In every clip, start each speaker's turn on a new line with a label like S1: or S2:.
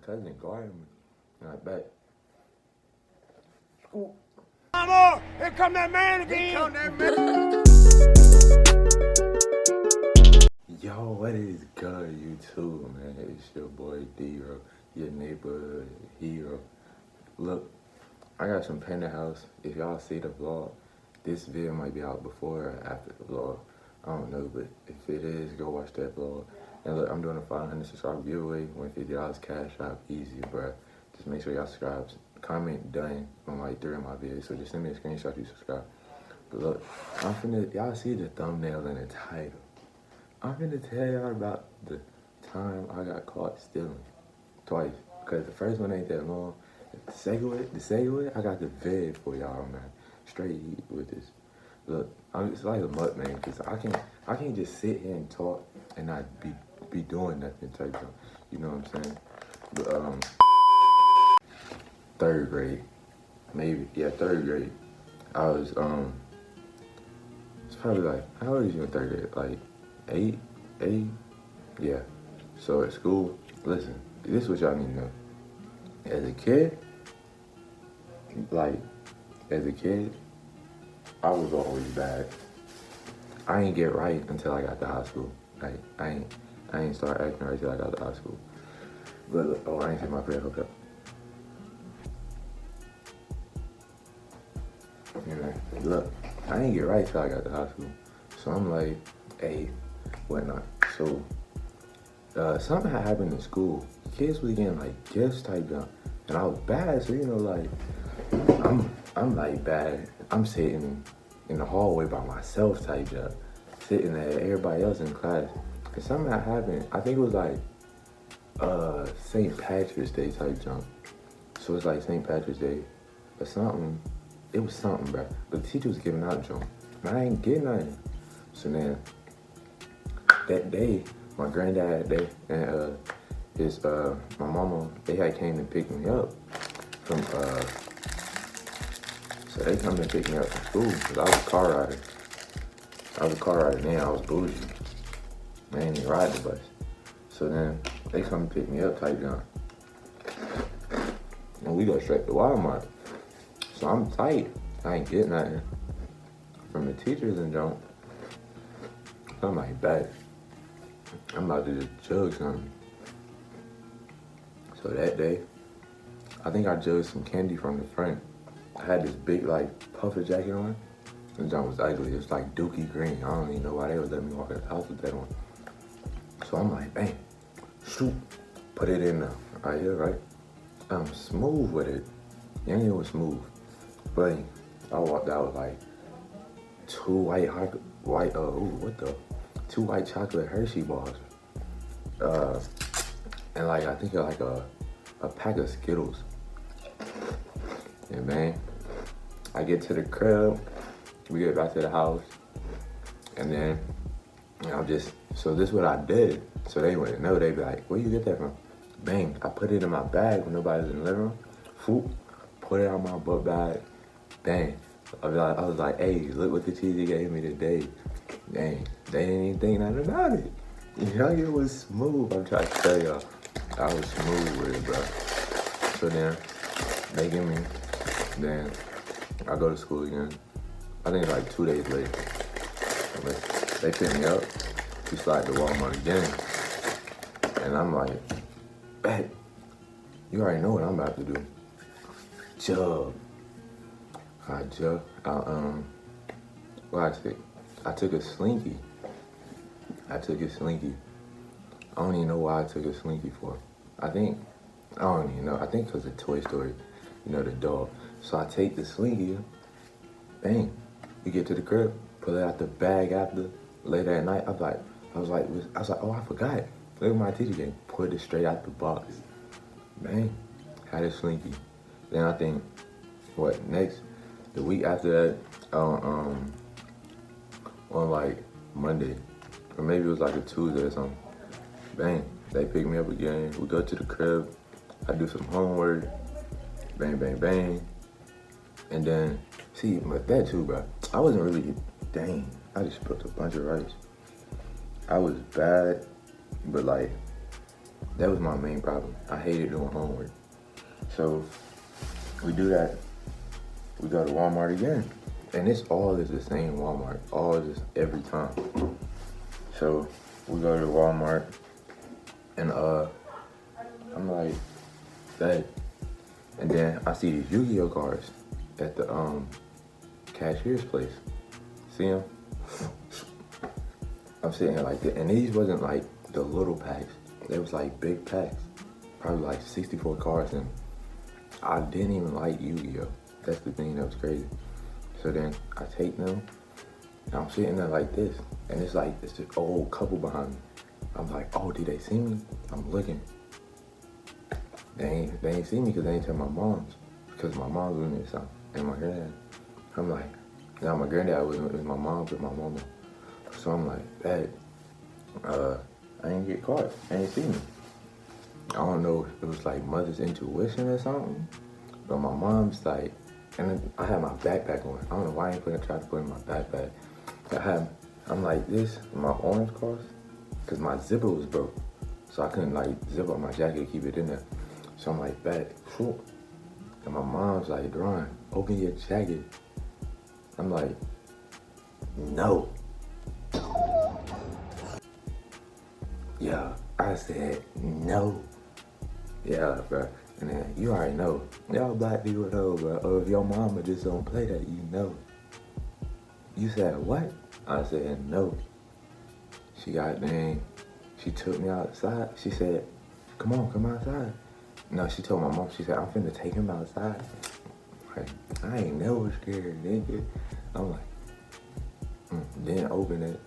S1: cousin guarding me. And I bet.
S2: Ooh. Mama, here come that man again. Here come that man.
S1: Yo, what is good, YouTube, man? It's your boy D-Ro, your neighborhood hero. Look, I got some penthouse. If y'all see the vlog, this video might be out before or after the vlog. I don't know, but if it is, go watch that vlog. And look, I'm doing a 500 subscriber giveaway, win $50 cash out, easy, bruh. Just make sure y'all subscribe. Comment done on like 3 of my videos, so just send me a screenshot you subscribe. But look, y'all see the thumbnail and the title. I'm finna tell y'all about the time I got caught stealing twice. Because the first one ain't that long. The second one, I got the vid for y'all, man. Straight heat with this. Look, it's like a mukbang, because I can't just sit here and talk and not be doing nothing type of, you know what I'm saying? But, 3rd grade, maybe, yeah, 3rd grade. I was, it's probably like, how old is you in 3rd grade? Like, 8, yeah. So at school, listen, this is what y'all need to know. As a kid, I was always bad. I ain't get right until I got to high school. Like, I ain't start acting right till I got to high school. But look, oh, I ain't say my prayer, okay. Yeah, look, I ain't get right till I got to high school. So I'm like, hey, whatnot. So something had happened in school. Kids was getting like gifts type jump, and I was bad. So you know, like I'm like bad. I'm sitting in the hallway by myself type jump, sitting there, everybody else in class. And something had happened. I think it was like St. Patrick's Day type jump. So it's like St. Patrick's Day or something. It was something, bro. But the teacher was giving out jump, and I ain't getting nothing. So then that day, my granddad and my mama, they had came to pick me up from so they come to pick me up from school because I was a car rider. Then I was bougie. I ain't even ride the bus. So then they come to pick me up type jump. And we go straight to Walmart. So I'm tight. I ain't getting nothing from the teachers and jump. I'm like, bet. I'm about to just jug something. So that day, I think I jugged some candy from the front. I had this big, like, puffer jacket on. The jump was ugly. It was like dookie green. I don't even know why they would let me walk in the house with that on. So I'm like, bang, shoot, put it in there. Right here, right? I'm smooth with it. Yeah, it was smooth. But I walked out with like 2 white chocolate Hershey bars. And like, I think like a pack of Skittles. And man, I get to the crib, we get back to the house, and then so this is what I did. So they wouldn't know, they'd be like, where you get that from? Bang, I put it in my bag when nobody's in the living room. Foop, put it out my book bag, bang. I was like, hey, look what the teacher gave me today. Dang, they didn't even think nothing about it. You know, it was smooth. I'm trying to tell y'all, I was smooth with it, bro. So then, they give me, then I go to school again. I think like 2 days later. They pick me up, we slide to Walmart again. And I'm like, bet, you already know what I'm about to do. Jug. I took a slinky. I don't even know why I took a slinky for. I don't even know. I think because of Toy Story, you know, the dog. So I take the slinky, bang. We get to the crib, pull it out the bag after, later at night. I was like, oh, I forgot. Look at my teacher game. Pulled it straight out the box. Bang, had a slinky. Then I think, the week after that, on like Monday, or maybe it was like a Tuesday or something. Bang, they pick me up again. We go to the crib. I do some homework. Bang, bang, bang. And then, see, but that too, bro. I wasn't really, dang, I just put a bunch of rice. I was bad, but like, That was my main problem. I hated doing homework. So we do that. We go to Walmart again. And it's all is the same Walmart. All is every time. So we go to Walmart and I'm like, that. And then I see these Yu-Gi-Oh cards at the cashier's place. See them? I'm sitting here like that. And these wasn't like the little packs. They was like big packs. Probably like 64 cards, and I didn't even like Yu-Gi-Oh. That's the thing that was crazy. So then I take them, and I'm sitting there like this, and it's like it's this old couple behind me. I'm like, oh, did they see me? I'm looking. They ain't see me because they ain't tell my moms, because my mom's with me and my granddad. I'm like, now my granddad was with my mom, with my mama. So I'm like, Dad, I ain't get caught. I ain't see me. I don't know if it was like mother's intuition or something, but my mom's like, and then I had my backpack on. I don't know why I ain't try to put in my backpack. I'm like this, my arms crossed, because my zipper was broke. So I couldn't like zip up my jacket to keep it in there. So I'm like, back, whoop. And my mom's like, Ron, open your jacket. I'm like, no. Yeah, I said, no. Yeah, bro. And then you already know. Y'all black people know, bro. Or if your mama just don't play that, you know. You said, what? I said, no. She took me outside. She said, come on, come outside. No, she told my mom, she said, I'm finna take him outside. Like, I ain't never scared, nigga. I'm like, then open it.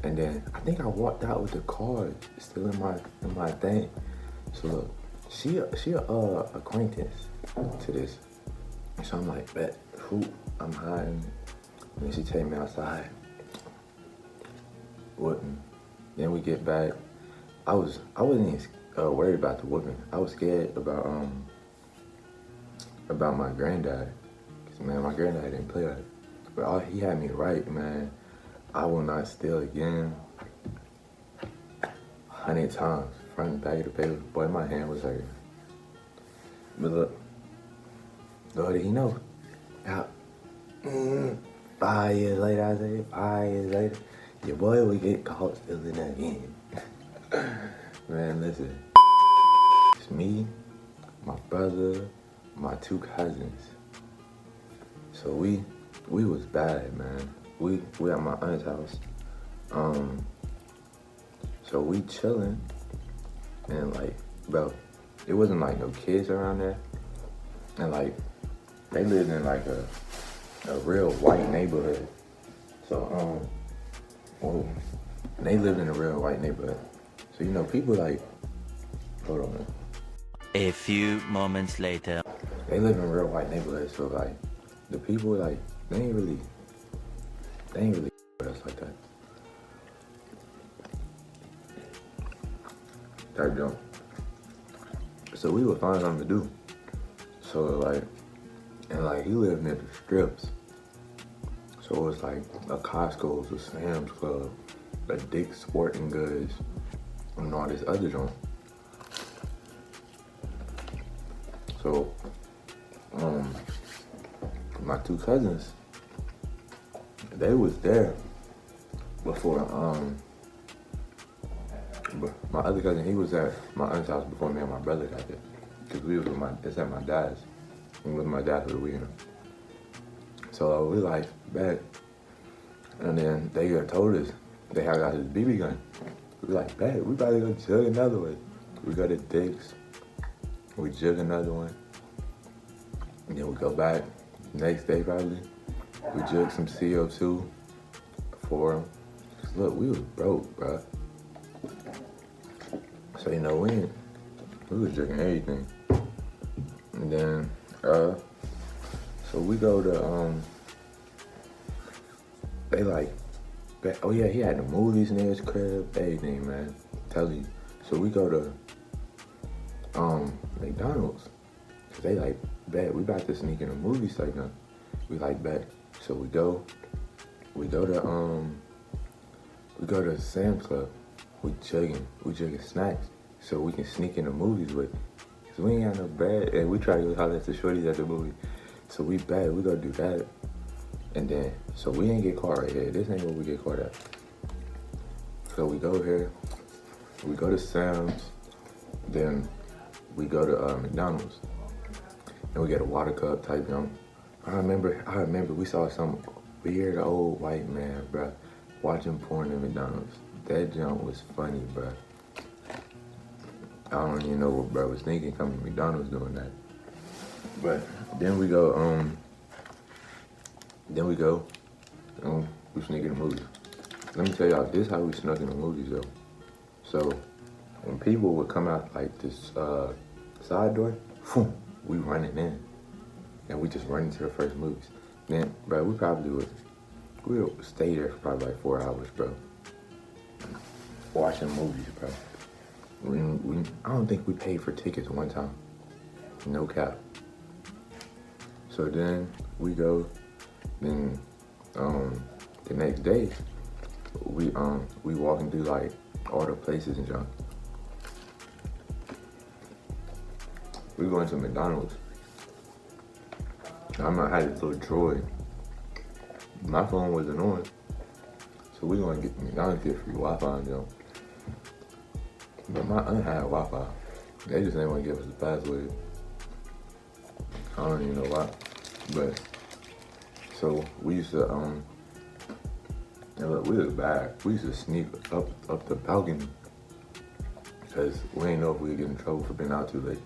S1: And then I think I walked out with the card still in my thing. So look, she acquaintance to this. So I'm like, bet, who? I'm hiding. And then she take me outside. Whooping. Then we get back. I wasn't even worried about the whooping. I was scared about my granddad. Cause man, my granddad didn't play that. But he had me right, man. I will not steal again. 100 times. Front and back of the paper. Boy, my hand was hurting. But look, what did he know? Out. 5 years later, I say, 5 years later, your boy will get caught stealing again. Man, listen. It's me, my brother, my 2 cousins. So we was bad, man. We at my aunt's house. So we chilling, and like, bro, it wasn't like no kids around there, and like, they lived in like a real white neighborhood. So they lived in a real white neighborhood. So you know, people like, hold on.
S3: A few moments later.
S1: They live in a real white neighborhood, so like, the people like, they ain't really with us like that. Type jump. So we would find something to do. So like, and like he lived near the strips. So it was like a Costco's, a Sam's Club, a Dick's Sporting Goods, and all this other junk. So, my 2 cousins, they was there before, but my other cousin, he was at my aunt's house before me and my brother got there. Cause we was it's at my dad's. We was my dad for the weekend. So we like, bet. And then they told us they had got his BB gun. We like, bet, we about to go jug another one. We go to Dick's, we jug another one. And then we go back, next day probably, we jug some CO2 for them. Look, we was broke, bro. So you know, we was jugging everything. And then, so we go to, they like, oh yeah, he had the movies near his crib, everything, man. I'm telling you. So we go to, McDonald's. Cause they like, bet, we about to sneak in a movie segment. We like, bet. So we go to Sam's Club. We jugging snacks. so we can sneak in the movies with. Cause we ain't got no bad, and we try to go holler at the shorties at the movie. So we bad, we gonna do that. And then, so we ain't get caught right here. This ain't where we get caught at. So we go here, we go to Sam's, then we go to McDonald's, and we get a water cup type jump. I remember we saw some weird old white man, bruh, watching porn in McDonald's. That jump was funny, bruh. I don't even know what bro was thinking coming to McDonald's doing that. But then we sneak in the movies. Let me tell y'all, this is how we snuck in the movies though. So when people would come out like this side door, we running in. And we just run into the first movies. Then, bro, we would stay there for probably like 4 hours, bro. Watching movies, bro. I don't think we paid for tickets one time. No cap. So then we go, then the next day, we walking through like all the places and junk. We going to McDonald's. I had this little droid. My phone wasn't on. So we gonna get McDonald's get free Wi-Fi and junk. But my aunt had Wi-Fi. They just didn't want to give us the password. I don't even know why. But, so we used to, and look, we was bad. We used to sneak up the balcony because we didn't know if we would get in trouble for being out too late.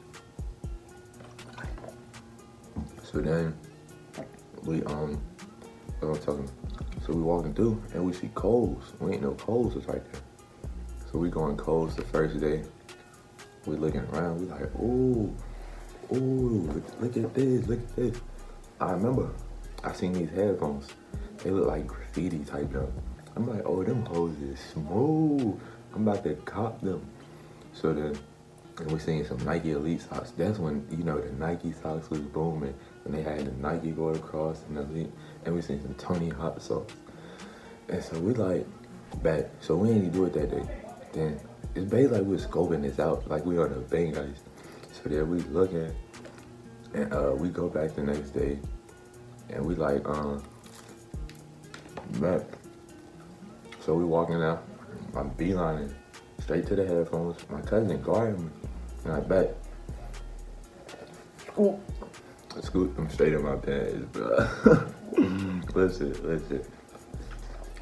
S1: So then, so we walking through and we see Kohl's. We ain't know Kohl's was right there. So we going Kohl's the first day. We looking around, we like, ooh, look at this. I remember I seen these headphones. They look like graffiti type junk. I'm like, oh, them hoes is smooth. I'm about to cop them. So then, and we seen some Nike Elite socks. That's when, you know, the Nike socks was booming. When they had the Nike go across and Elite. And we seen some Tony Hawk socks. And so we like, bet. So we ain't do it that day. Then it's basically like we're scoping this out, like we on the bang guys. So then we looking, and we go back the next day, and we like, bet. So we walking out, I'm beelining straight to the headphones. My cousin guarding me, and I bet. I scooped them straight in my pants, bro. Listen.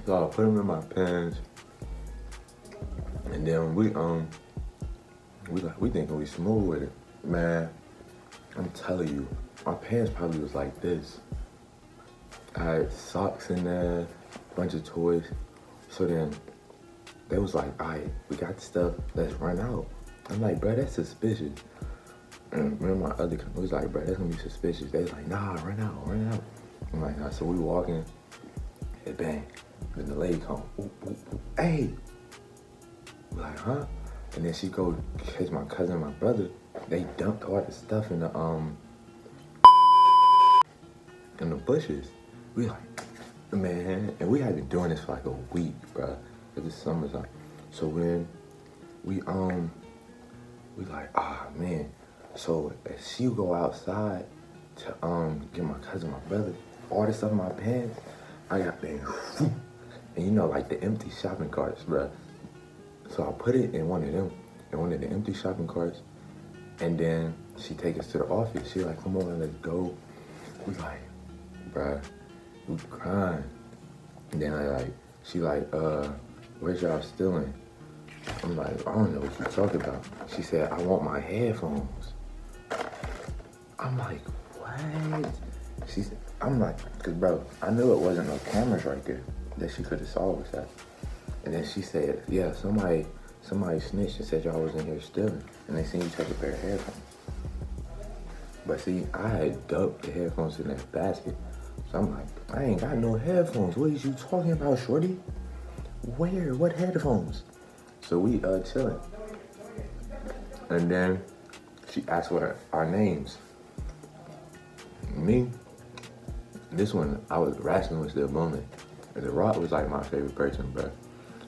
S1: So I put them in my pants. And then we thinking we smooth with it. Man, I'm telling you, my pants probably was like this. I had socks in there, bunch of toys. So then they was like, all right, we got the stuff, let's run out. I'm like, bro, that's suspicious. And remember my other company was like, bro, that's gonna be suspicious. They was like, nah, run out. I'm like, nah, so we walking, and bang, then the lady come, ooh, hey. We're like, huh? And then she go catch my cousin and my brother. They dumped all the stuff in the bushes. We like, man, and we had been doing this for like a week, bro. Cause it's summertime. So when we like, man. So as she go outside to get my cousin, my brother, all this stuff in my pants, I got bang, and you know, like the empty shopping carts, bro. So I put it in one of the empty shopping carts, and then she take us to the office. She like, come on, let's go. We like, bruh, we crying. And then she like, where's y'all stealing? I'm like, I don't know what you're talking about. She said, I want my headphones. I'm like, what? I'm like, cause bro, I knew it wasn't no cameras right there that she could have saw us at. And then she said, yeah, somebody snitched and said y'all was in here stealing. And they seen you take a pair of headphones. But see, I had dumped the headphones in that basket. So I'm like, I ain't got no headphones. What is you talking about, shorty? Where? What headphones? So we chilling. And then she asked what our names. Me, this one, I was wrestling with the moment. And The Rock was like my favorite person, bro.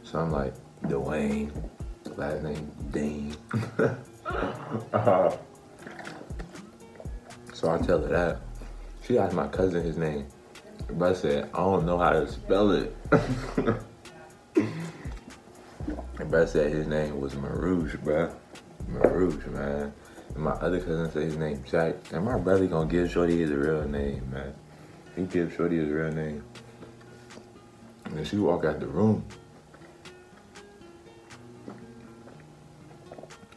S1: So I'm like, Dwayne. Last name Dean. So I tell her that. She asked my cousin his name. But I said, I don't know how to spell it. And bro said his name was Marouche, bro. Marouche, man. And my other cousin said his name Jack. And my brother gonna give Shorty his real name, man. He give Shorty his real name. And then she walk out the room.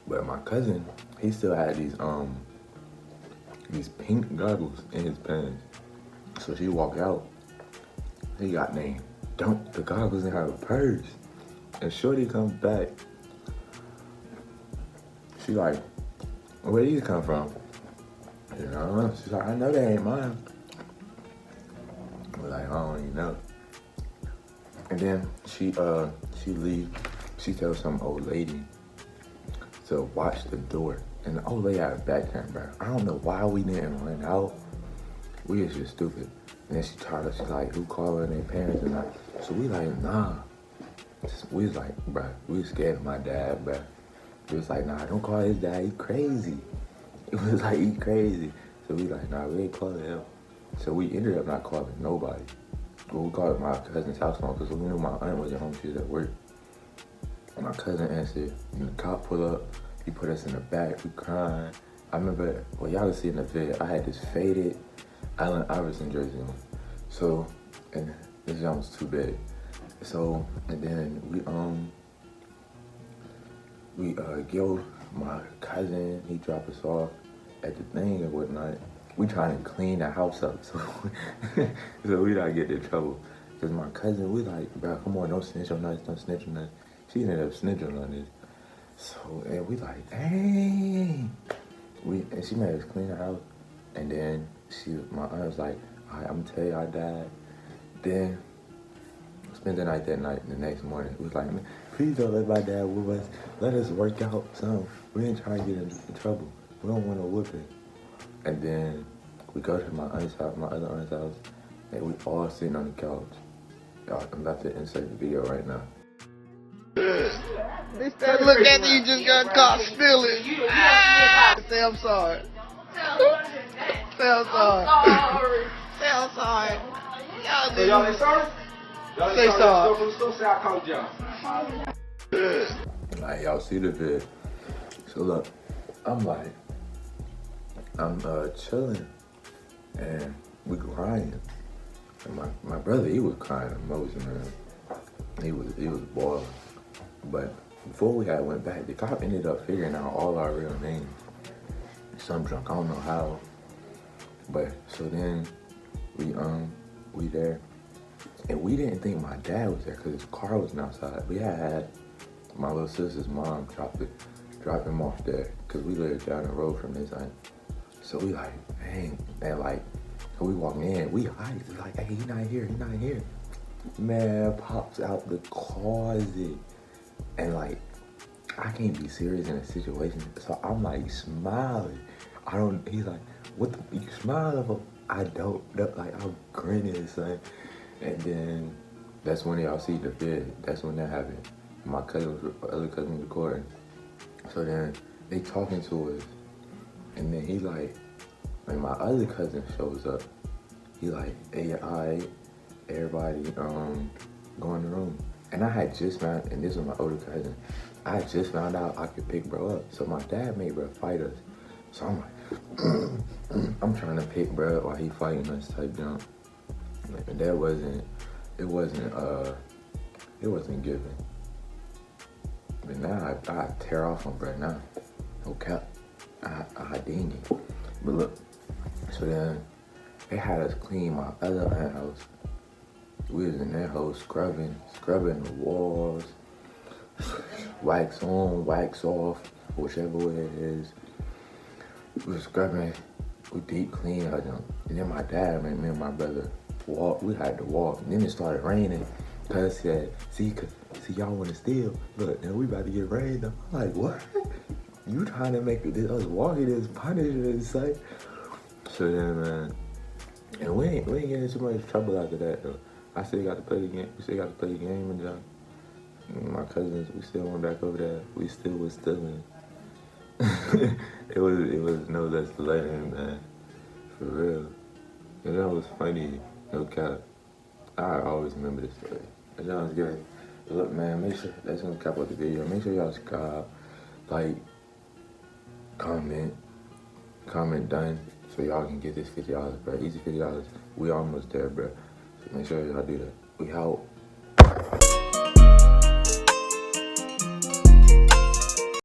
S1: But my cousin, he still had these pink goggles in his pants. So she walk out. He got named. Dump the goggles in her purse. And Shorty comes back. She like, where these come from? You know, she's like, I know they ain't mine. We're like, I don't even know. And then she leave. She tells some old lady to watch the door. And the old lady had a back camera. I don't know why we didn't run out. We was just stupid. And then she told us, she's like, who calling their parents and that? So we like, nah. We was like, bruh, we was scared of my dad, bruh. We was like, nah, don't call his dad, he crazy. It was like, he crazy. So we like, nah, we ain't calling him. So we ended up not calling nobody. But we called my cousin's house phone because we knew my aunt was at home, she was at work. And my cousin answered, and the cop pulled up, he put us in the back, we crying. I remember, well, y'all can see in the video, I had this faded Allen Iverson jersey on. So, and this jump was too big. So, and then we go, my cousin, he dropped us off at the thing and whatnot. We trying to clean the house up, so we not get in trouble. Cause my cousin, we like, bro, come on, don't snitch on us, don't snitch on us. She ended up snitching on us. So, and we like, dang. And she made us clean the house. And then my aunt was like, all right, I'm gonna tell you I died. Then, spend the night that night, and the next morning, we was like, man, please don't let my dad whoop us. Let us work out something. We ain't trying to get in trouble. We don't want to whoop it. And then we go to my aunt's house, my other aunt's house, and we all sitting on the couch. Y'all, I'm about to insert the video right now.
S4: Look at you just got caught stealing. Say I'm sorry. Say I'm sorry. Say I'm sorry.
S2: Y'all ain't sorry? Y'all
S4: Say sorry.
S2: Say I called y'all.
S1: Like, y'all see the vid. So look, I'm chilling, and we crying. And my brother, he was crying the most, man. He was boiling. But before we had went back, the cop ended up figuring out all our real names. Some drunk, I don't know how. But so then we there, and we didn't think my dad was there because his car wasn't outside. We had my little sister's mom drop him off there because we lived down the road from this aunt. So we like, dang, and like, so we walk in, we hide. It's like, hey, he not here. Man, pops out the closet. And like, I can't be serious in a situation. So I'm like smiling. He's like, what the, you smiling for? I don't, like, I'm grinning, son. And then, that's when y'all see the vid. That's when that happened. My other cousin was recording. So then, they talking to us. And then he like, when my other cousin shows up, he like, hey, all right, everybody, go in the room. And I had just found, and this was my older cousin, I had just found out I could pick bro up. So my dad made bro fight us. So I'm like, I'm trying to pick bro while he fighting us type jump. And that wasn't given. But now I tear off on bro now. No cap. I ding it. But look, so then they had us clean my other aunt's house. We was in that house scrubbing the walls, wax on, wax off, whichever way it is. We was scrubbing, we deep clean her junk. And then my dad, me and my brother walked, we had to walk. And then it started raining. Cuz said, see y'all wanna steal? Look, now we about to get rained on. I'm like, what? You trying to make us walking this punishment, son? So then, man, and we ain't getting too much trouble after that though. I still got to play the game. We still got to play the game and jump. My cousins, we still went back over there. We still was stealing. It was no less learning, man. For real. And that was funny, no cap. I always remember this story. And that was good. Look, man, make sure, that's gonna cap out the video. Make sure y'all subscribe, like, comment done, so y'all can get this $50, bro. Easy $50. We almost there, bro. So make sure y'all do that. We out.